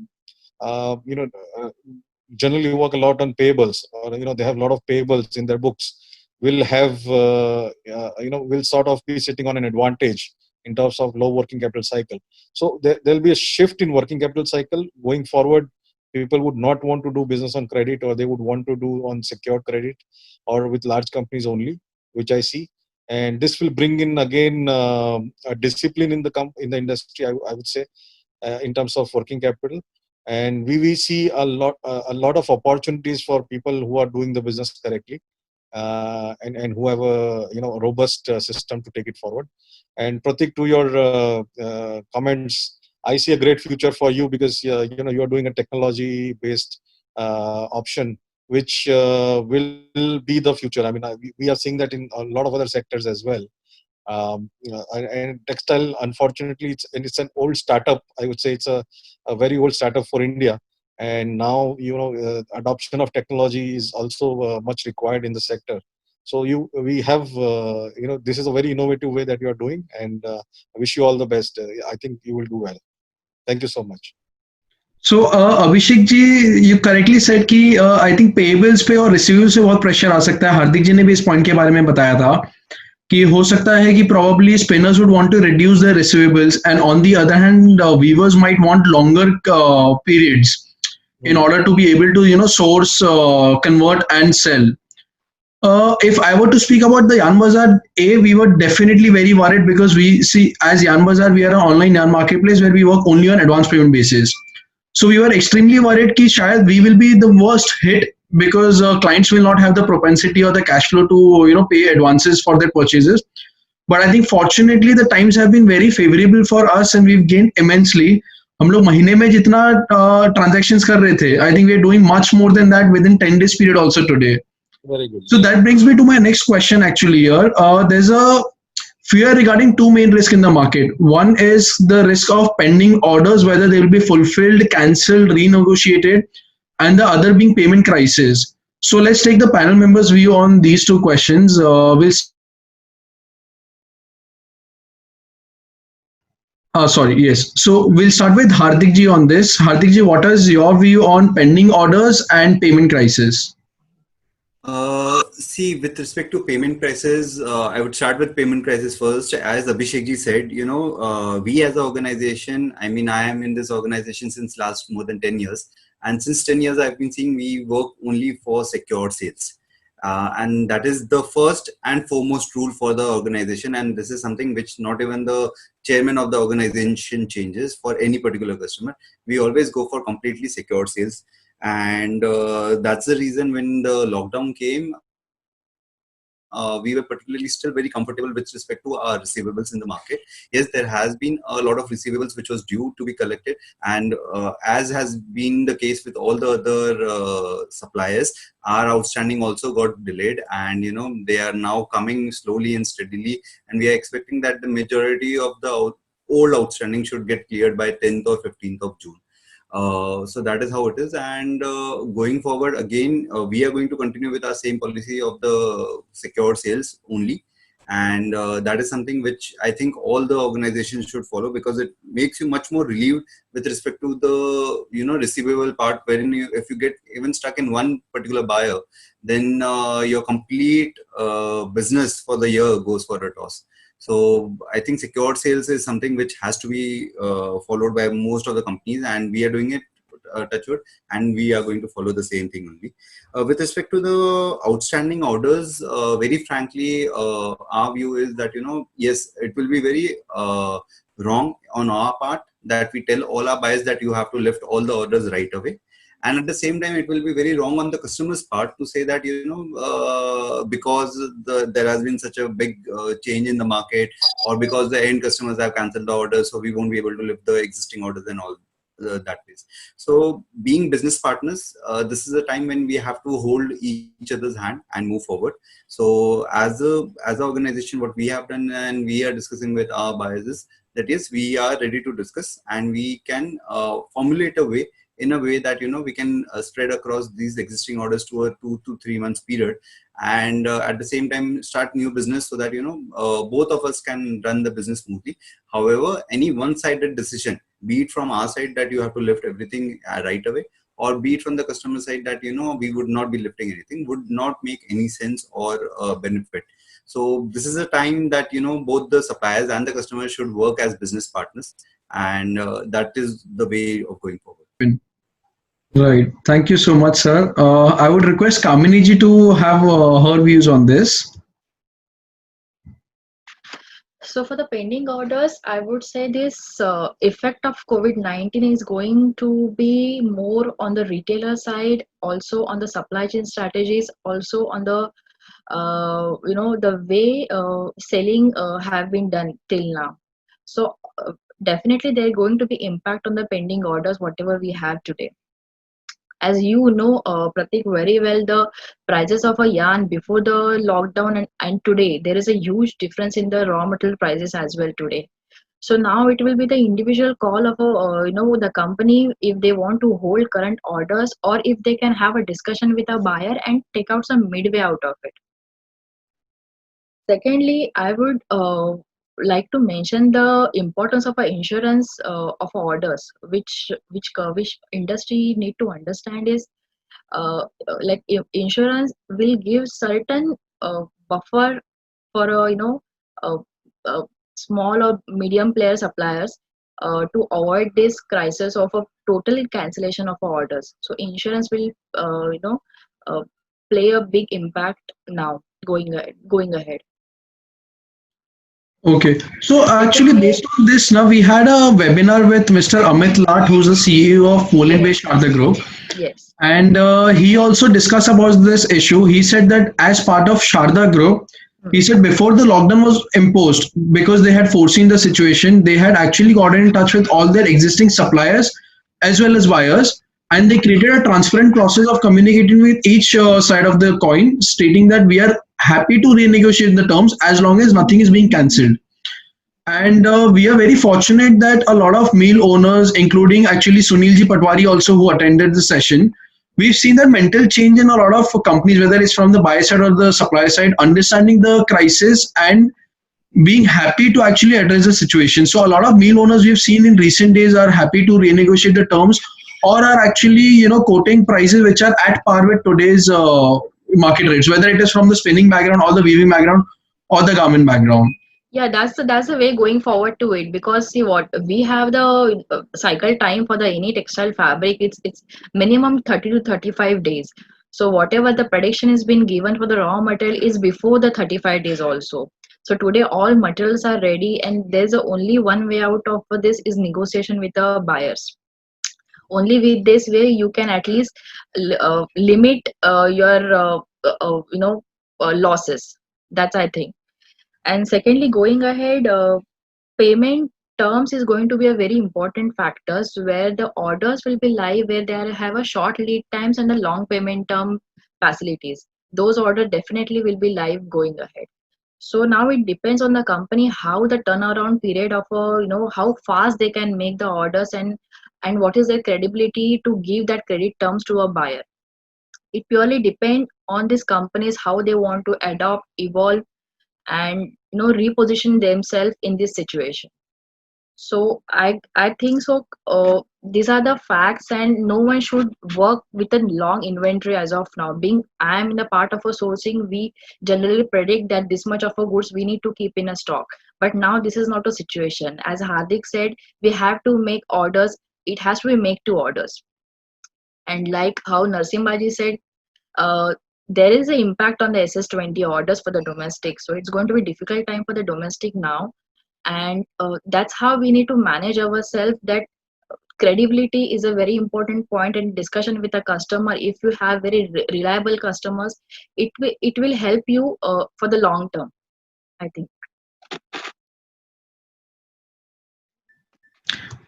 generally work a lot on payables, or they have a lot of payables in their books, will have will sort of be sitting on an advantage in terms of low working capital cycle. So there'll be a shift in working capital cycle going forward. People would not want to do business on credit, or they would want to do on secured credit or with large companies only, which I see. And this will bring in again a discipline in the industry, I would say, in terms of working capital. And we see a lot of opportunities for people who are doing the business correctly, and who have a robust system to take it forward. And Pratik, to your comments, I see a great future for you, because you are doing a technology based option, which will be the future. I mean, we are seeing that in a lot of other sectors as well. And textile, unfortunately, it's an old startup. I would say it's a very old startup for India. And now, adoption of technology is also much required in the sector. So we have, this is a very innovative way that you are doing, and I wish you all the best. I think you will do well. Thank you so much. So Abhishek ji, you correctly said कि I think payables पे और receivables पे बहुत pressure आ सकता है. हार्दिक जी ने भी इस point के बारे में बताया था कि हो सकता है कि probably spinners would want to reduce their receivables, and on the other hand, weavers might want longer periods in order to be able to source, convert, and sell. If I were to speak about the Yarn Bazaar, we were definitely very worried because we see as Yarn Bazaar, we are an online yarn marketplace where we work only on advance payment basis. So we were extremely worried that shayad we will be the worst hit because clients will not have the propensity or the cash flow to pay advances for their purchases. But I think fortunately the times have been very favorable for us and we've gained immensely. हम लोग महीने में जितना transactions कर रहे थे, I think we are doing much more than that within 10 days period also today. Very good. So that brings me to my next question actually here. There's a fear regarding two main risks in the market. One is the risk of pending orders, whether they will be fulfilled, cancelled, renegotiated, and the other being payment crisis. So let's take the panel members' view on these two questions. So we'll start with Hardik ji on this. Hardik ji, what is your view on pending orders and payment crisis? See, with respect to payment prices, I would start with payment prices first. As Abhishek ji said, we as an organization, I mean, I am in this organization since last more than 10 years. And since 10 years, I've been seeing we work only for secure sales. And that is the first and foremost rule for the organization. And this is something which not even the chairman of the organization changes for any particular customer. We always go for completely secure sales. And that's the reason when the lockdown came, we were particularly still very comfortable with respect to our receivables in the market. Yes, there has been a lot of receivables which was due to be collected, and as has been the case with all the other suppliers, our outstanding also got delayed, and they are now coming slowly and steadily, and we are expecting that the majority of the old outstanding should get cleared by 10th or 15th of June. So that is how it is, and going forward again, we are going to continue with our same policy of the secure sales only, and that is something which I think all the organizations should follow, because it makes you much more relieved with respect to the receivable part, wherein if you get even stuck in one particular buyer, then your complete business for the year goes for a toss. So I think secured sales is something which has to be followed by most of the companies, and we are doing it, touchwood, and we are going to follow the same thing only. With respect to the outstanding orders, very frankly, our view is that, yes, it will be very wrong on our part that we tell all our buyers that you have to lift all the orders right away. And at the same time, it will be very wrong on the customer's part to say that, because there has been such a big change in the market, or because the end customers have cancelled the orders, so we won't be able to lift the existing orders and all that ways. So being business partners, this is a time when we have to hold each other's hand and move forward. So as an organization, what we have done and we are discussing with our buyers is that, yes, we are ready to discuss, and we can formulate a way that we can spread across these existing orders to a 2 to 3 months period, and at the same time start new business, so that both of us can run the business smoothly. However, any one-sided decision, be it from our side that you have to lift everything right away, or be it from the customer side that we would not be lifting anything, would not make any sense or benefit. So this is a time that both the suppliers and the customers should work as business partners, and that is the way of going forward. Right. Thank you so much, sir. I would request Kamini ji to have her views on this. So for the pending orders, I would say this effect of COVID-19 is going to be more on the retailer side, also on the supply chain strategies, also on the the way selling have been done till now. So definitely there are going to be impact on the pending orders, whatever we have today. As you know, Pratik, very well, the prices of a yarn before the lockdown and today, there is a huge difference in the raw material prices as well today. So now it will be the individual call of the company, if they want to hold current orders, or if they can have a discussion with a buyer and take out some midway out of it. Secondly, I would like to mention the importance of a insurance of orders, which industry need to understand is like insurance will give certain buffer for uh, uh, small or medium player suppliers to avoid this crisis of a total cancellation of orders. So insurance will uh, play a big impact now going ahead. Okay. So actually, Secondly, based on this, now we had a webinar with Mr. Amit Lat, who's the CEO of yes, Poland-based Sharda Group, yes. and he also discussed about this issue. He said that as part of Sharda Group, he Hmm. said before the lockdown was imposed, because they had foreseen the situation, they had actually gotten in touch with all their existing suppliers as well as buyers, and they created a transparent process of communicating with each side of the coin, stating that we are happy to renegotiate the terms as long as nothing is being cancelled. And we are very fortunate that a lot of meal owners, including actually Sunilji Patwari also, who attended the session, we've seen that mental change in a lot of companies, whether it's from the buyer side or the supplier side, understanding the crisis and being happy to actually address the situation. So a lot of meal owners we've seen in recent days are happy to renegotiate the terms, or are actually quoting prices which are at par with today's market rates, whether it is from the spinning background or the weaving background or the garment background. Yeah, that's the way going forward to it, because see what we have the cycle time for the any textile fabric, it's minimum 30 to 35 days. So whatever the prediction is been given for the raw material is before the 35 days also. So today all materials are ready, and there's only one way out of this is negotiation with the buyers. Only with this way you can at least limit your losses. That's I think. And secondly, going ahead, payment terms is going to be a very important factors where the orders will be live, where they have a short lead times and a long payment term facilities. Those orders definitely will be live going ahead. So now it depends on the company how the turnaround period of how fast they can make the orders, and what is their credibility to give that credit terms to a buyer. It purely depends on these companies how they want to adopt, evolve, and reposition themselves in this situation. So I think so these are the facts, and no one should work with a long inventory as of now. Being I am in a part of a sourcing, we generally predict that this much of a goods we need to keep in a stock, but now this is not a situation. As Hardik said, we have to make orders. It has to be make to orders. And like how Narsimbaji said, uh, there is an impact on the SS20 orders for the domestic. So it's going to be difficult time for the domestic now, and that's how we need to manage ourselves. That credibility is a very important point in discussion with a customer. If you have very reliable customers, it will help you for the long term, I think.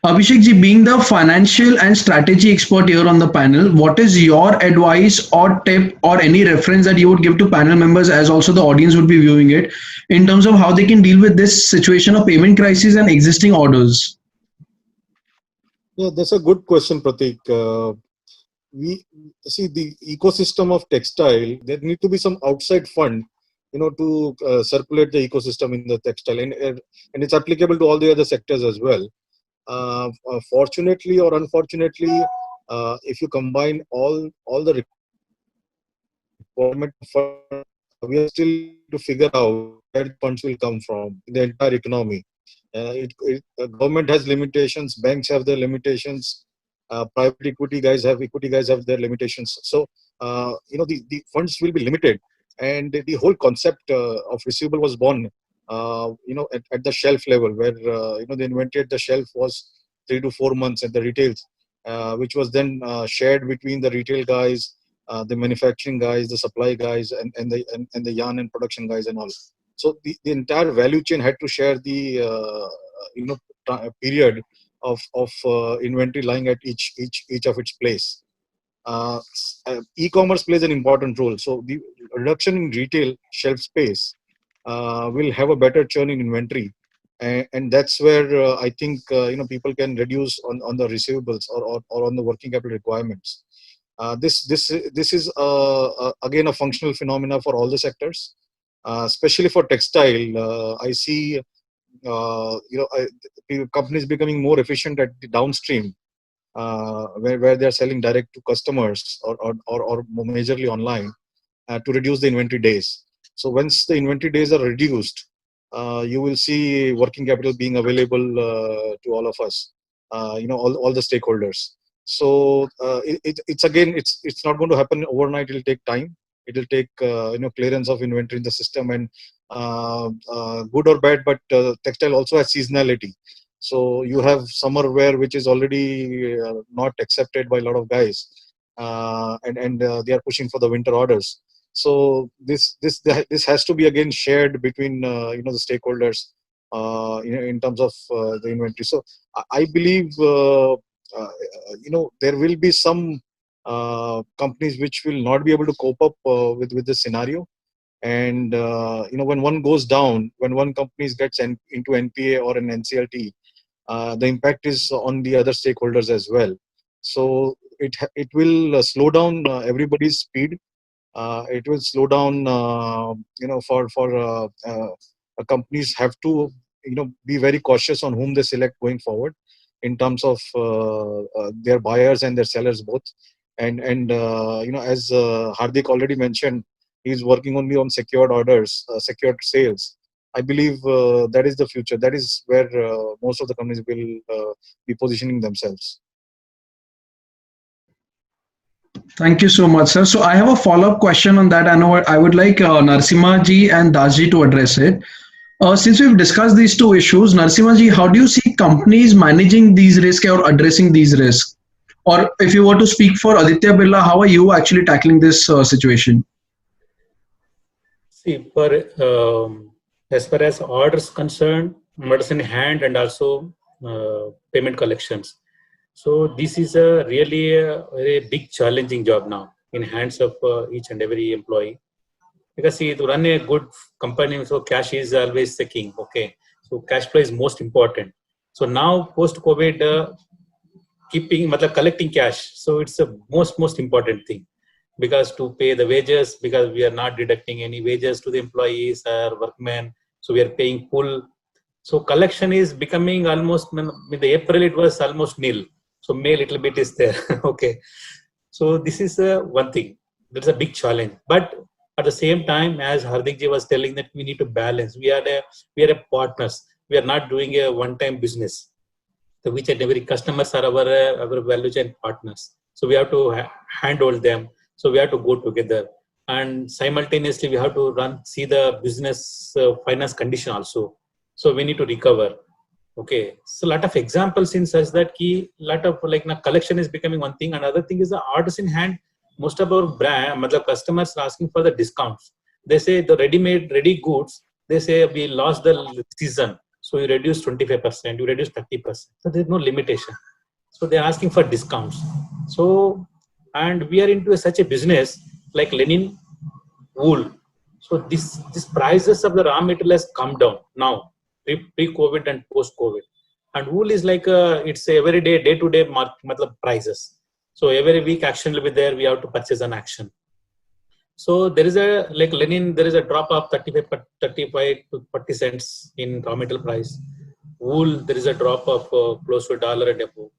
Abhishek ji, being the financial and strategy expert here on the panel, what is your advice or tip or any reference that you would give to panel members, as also the audience would be viewing it, in terms of how they can deal with this situation of payment crisis and existing orders? Yeah, that's a good question, Pratik. We see the ecosystem of textile. There need to be some outside fund, to circulate the ecosystem in the textile, and it's applicable to all the other sectors as well. Fortunately or unfortunately, if you combine all the requirement for, we are still to figure out where the funds will come from in the entire economy. Government has limitations, banks have their limitations, private equity guys have their limitations. So the funds will be limited, and the whole concept of receivable was born at the shelf level, where the inventory at the shelf was 3 to 4 months at the retails, which was then shared between the retail guys, the manufacturing guys, the supply guys, and the yarn and production guys and all. So the entire value chain had to share the period of inventory lying at each of its place. E-commerce plays an important role. So the reduction in retail shelf space will have a better churn in inventory, and that's where I think people can reduce on the receivables or on the working capital requirements. This is again a functional phenomena for all the sectors, especially for textile. I see companies becoming more efficient at the downstream, where they are selling direct to customers or majorly online, to reduce the inventory days. So once the inventory days are reduced, you will see working capital being available to all of us, all the stakeholders. So it's not going to happen overnight. It will take time. It will take clearance of inventory in the system, and good or bad, but textile also has seasonality. So you have summer wear, which is already not accepted by a lot of guys, and they are pushing for the winter orders. So this has to be again shared between the stakeholders in terms of the inventory. So I believe there will be some companies which will not be able to cope up with this scenario. And when one goes down, when one company gets into NPA or an NCLT, the impact is on the other stakeholders as well. So it will slow down everybody's speed. It will slow down, for companies have to be very cautious on whom they select going forward in terms of their buyers and their sellers both. And as Hardik already mentioned, he's working only on secured orders, secured sales. I believe that is the future. That is where most of the companies will be positioning themselves. Thank you so much, sir. So I have a follow-up question on that. I would like Narasimha ji and Das ji to address it. Since we've discussed these two issues, Narasimha ji, how do you see companies managing these risks or addressing these risks? Or if you were to speak for Aditya Birla, how are you actually tackling this situation? See, as far as orders concerned, orders in hand, and also payment collections. So this is really a very big challenging job now in hands of each and every employee. Because see, to run a good company, so cash is always the king. Okay, so cash flow is most important. So now post-COVID, collecting cash. So it's the most important thing, because to pay the wages, because we are not deducting any wages to the employees or workmen. So we are paying full. So collection is becoming almost, in the April it was almost nil. So May little bit is there. Okay. So this is one thing. That's a big challenge. But at the same time, as Hardik ji was telling, that we need to balance. We are a partners. We are not doing a one-time business. So which and every customers are our value chain partners. So we have to handhold them. So we have to go together. And simultaneously, we have to see the business finance condition also. So we need to recover. Okay, so a lot of examples in such that lot of collection is becoming one thing. Another thing is the orders in hand. Most of our customers are asking for the discounts. They say the ready goods, they say we lost the season. So you reduce 25%, you reduce 30%. So there's no limitation. So they're asking for discounts. So, and we are into such a business like linen, wool. So this prices of the raw material has come down now, pre-COVID and post-COVID. And wool is like it's every day-to-day prices. So every week action will be there. We have to purchase an action. So there is linen, there is a drop of 35 to 40 cents in raw material price. Wool, there is a drop of close to $1 and above.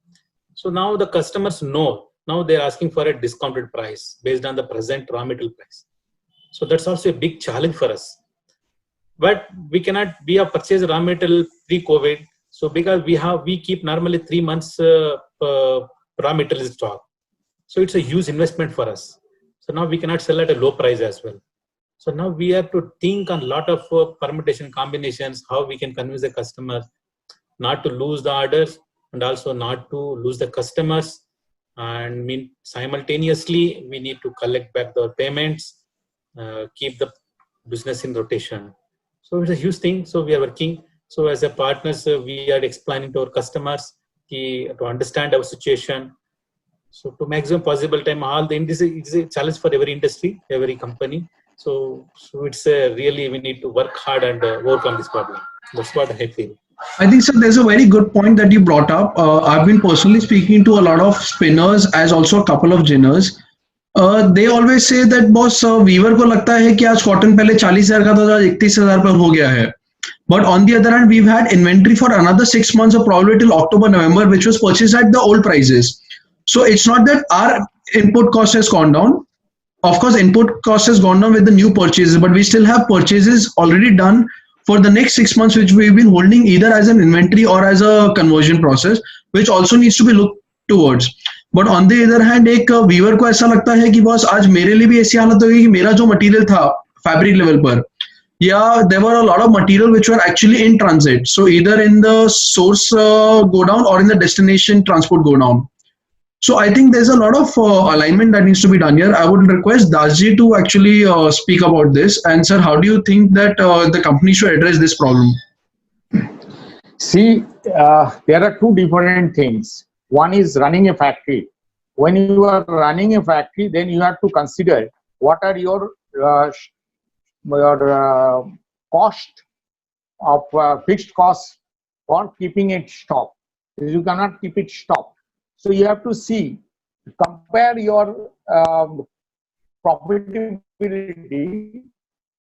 So now the customers know. Now they're asking for a discounted price based on the present raw material price. So that's also a big challenge for us. But we have purchased raw material pre-COVID. So because we keep normally 3 months raw material stock. So it's a huge investment for us. So now we cannot sell at a low price as well. So now we have to think on a lot of permutation combinations, how we can convince the customer not to lose the orders and also not to lose the customers. And simultaneously, we need to collect back the payments, keep the business in rotation. So it's a huge thing. So we are working. So as a partners, we are explaining to our customers to understand our situation. So to maximum possible time, it's a challenge for every industry, every company. So it's really, we need to work hard and overcome this problem. That's what I feel. I think, sir, there's a very good point that you brought up. I've been personally speaking to a lot of spinners as also a couple of ginners. They always say that, boss, weaver को लगता है कि आज cotton पहले 40,000 का था, आज 31,000 पर हो गया है. But on the other hand, we've had inventory for another 6 months or probably till October, November, which was purchased at the old prices. So it's not that our input cost has gone down. Of course, input cost has gone down with the new purchases, but we still have purchases already done for the next 6 months, which we've been holding either as an inventory or as a conversion process, which also needs to be looked towards. But on the other hand एक Weaver को ऐसा लगता है कि boss आज मेरे लिए भी ऐसी हालत हो गई कि मेरा जो मटेरियल था फैब्रिक लेवल पर, या there were a lot of material which were actually in transit, so either in the source go down और in the destination transport go down. So I think there's a lot of alignment that needs to be done here. I would request Dasji to actually speak about this. And sir, how do you think that the company should address this problem? See, there are two different things. One is running a factory. When you are running a factory, then you have to consider what are your cost of fixed costs for keeping it stock. You cannot keep it stock. So you have to see, compare your profitability,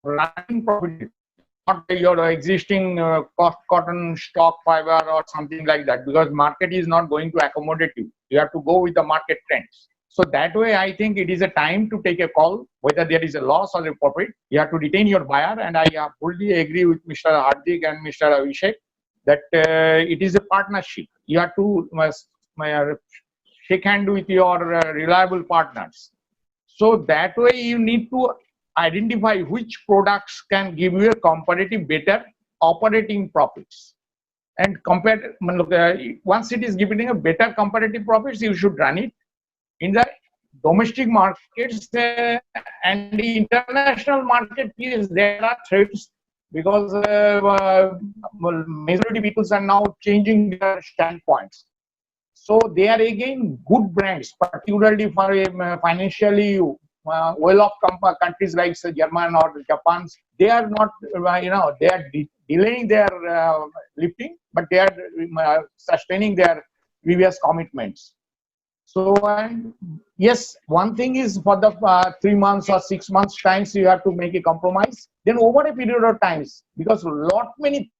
running profitability, not your existing cotton stock fiber or something like that, because market is not going to accommodate you. You have to go with the market trends. So that way, I think it is a time to take a call whether there is a loss or a profit. You have to retain your buyer, and I fully agree with Mr. Hardik and Mr. Abhishek that it is a partnership. You have to shake hand with your reliable partners. So that way you need to identify which products can give you a comparative better operating profits. And compare, once it is giving a better comparative profits, you should run it. In the domestic markets and the international market, there are threats, because majority people are now changing their standpoints. So they are again good brands, particularly for financially well-off countries like Germany or Japan. They are not, they are delaying their lifting, but they are sustaining their previous commitments. So yes, one thing is for the 3 months or 6 months times you have to make a compromise. Then over a period of times, because many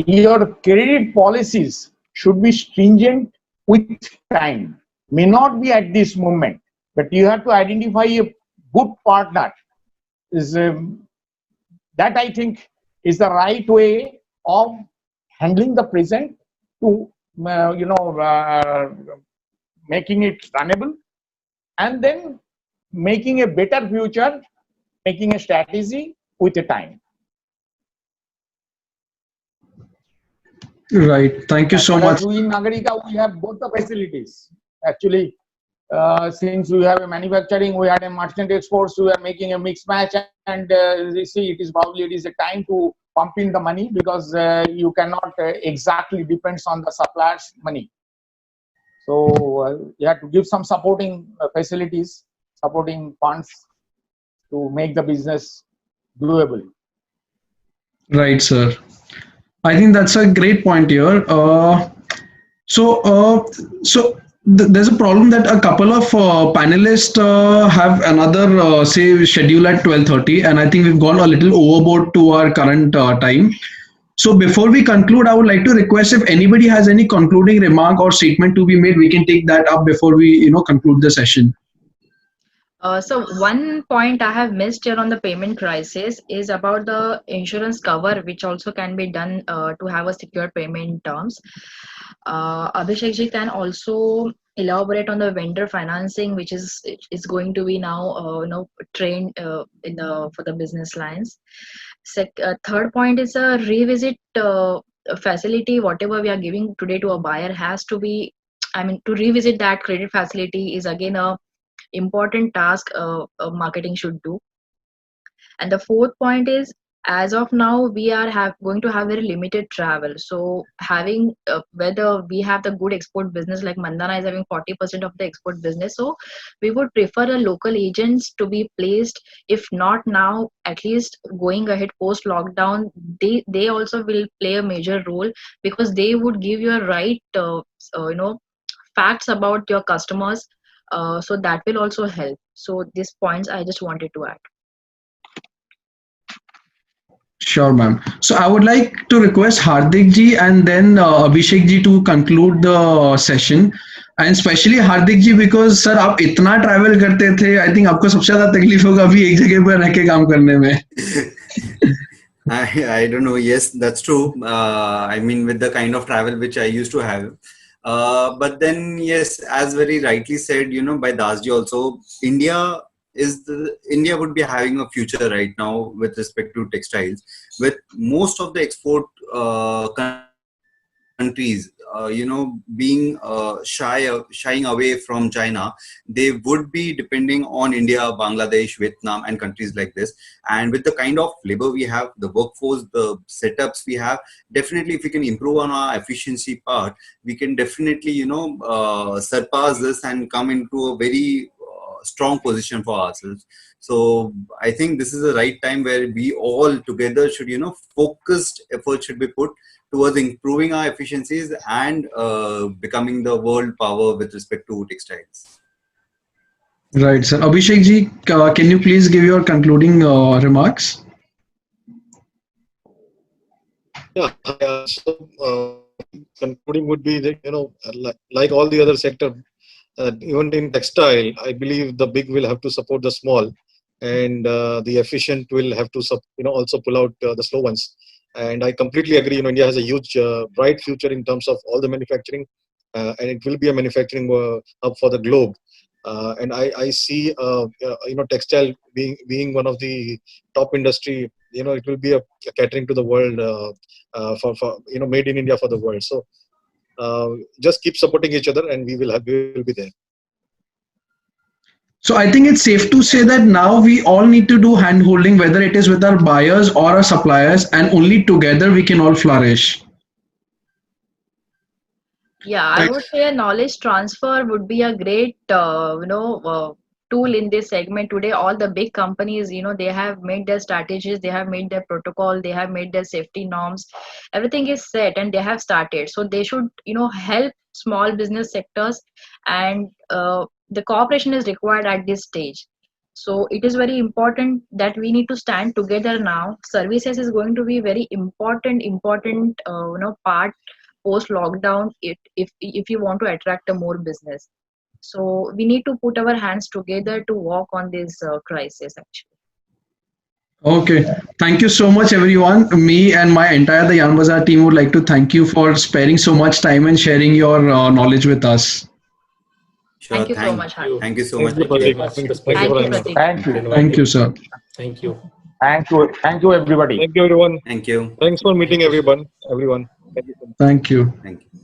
your credit policies should be stringent with time. May not be at this moment, but you have to identify a good partner. That I think is the right way of handling the present to making it runnable, and then making a better future, making a strategy with the time. Right. Thank you so much. In Nagarika, we have both the facilities. Actually, since we have a manufacturing, we had a merchant exports, we are making a mix match, and you see, it is a time to pump in the money, because you cannot exactly depends on the suppliers' money. So you have to give some supporting facilities, supporting funds to make the business doable. Right, sir. I think that's a great point here. There's a problem that a couple of panelists have another say schedule at 12:30, and I think we've gone a little overboard to our current time. So before we conclude, I would like to request if anybody has any concluding remark or statement to be made, we can take that up before we conclude the session. So one point I have missed here on the payment crisis is about the insurance cover, which also can be done to have a secure payment terms. Abhishek ji can also elaborate on the vendor financing, which is going to be now trained for the business lines. Third point is a revisit facility. Whatever we are giving today to a buyer has to be, to revisit that credit facility is again a important task marketing should do. And the fourth point is, as of now, we are going to have very limited travel. So having whether we have the good export business, like Mandana is having 40% of the export business, so we would prefer a local agents to be placed, if not now, at least going ahead post lockdown. They also will play a major role, because they would give you a right facts about your customers, So that will also help. So these points I just wanted to add. Sure, ma'am. So I would like to request Hardik ji and then Abhishek ji to conclude the session. And especially Hardik ji because sir आप इतना travel करते थे, I think आपको सबसे ज़्यादा तकलीफ होगा अभी एक जगह पर रह के काम करने में. I don't know. Yes, that's true. I mean, with the kind of travel which I used to have. But then, yes, as very rightly said, by Dasji also, India would be having a future right now with respect to textiles. With most of the export countries, being shying away from China, they would be depending on India, Bangladesh, Vietnam, and countries like this. And with the kind of labor we have, the workforce, the setups we have, definitely if we can improve on our efficiency part, we can definitely, surpass this and come into a very strong position for ourselves. So I think this is the right time where we all together should, focused effort should be put towards improving our efficiencies and becoming the world power with respect to textiles. Right, sir. Abhishek ji, can you please give your concluding remarks? Yeah. So concluding would be that like all the other sector, even in textile, I believe the big will have to support the small, and the efficient will have to also pull out the slow ones. And I completely agree. India has a huge, bright future in terms of all the manufacturing, and it will be a manufacturing hub for the globe. And I see, textile being one of the top industry. It will be a catering to the world for made in India for the world. So just keep supporting each other, and we will be there. So I think it's safe to say that now we all need to do hand holding, whether it is with our buyers or our suppliers, and only together we can all flourish. Yeah, I would say a knowledge transfer would be a great, tool in this segment. Today, all the big companies, they have made their strategies, they have made their protocol, they have made their safety norms. Everything is set and they have started. So they should, help small business sectors, and the cooperation is required at this stage. So it is very important that we need to stand together now. Services is going to be very important, part post lockdown if you want to attract a more business. So we need to put our hands together to walk on this crisis actually. Okay. Thank you so much, everyone. Me and my entire the Yarn Bazaar team would like to thank you for sparing so much time and sharing your knowledge with us. Sure, Thank you so much, Hardik. Thank you so Thank much. you, Prateek. Thank you for having us. Prateek. Thank you. Thank you, sir. Thank you. Thank you, everybody. Thank you, everyone. Thank you. Thanks for meeting everyone. Thank you so much. Thank you. Thank you.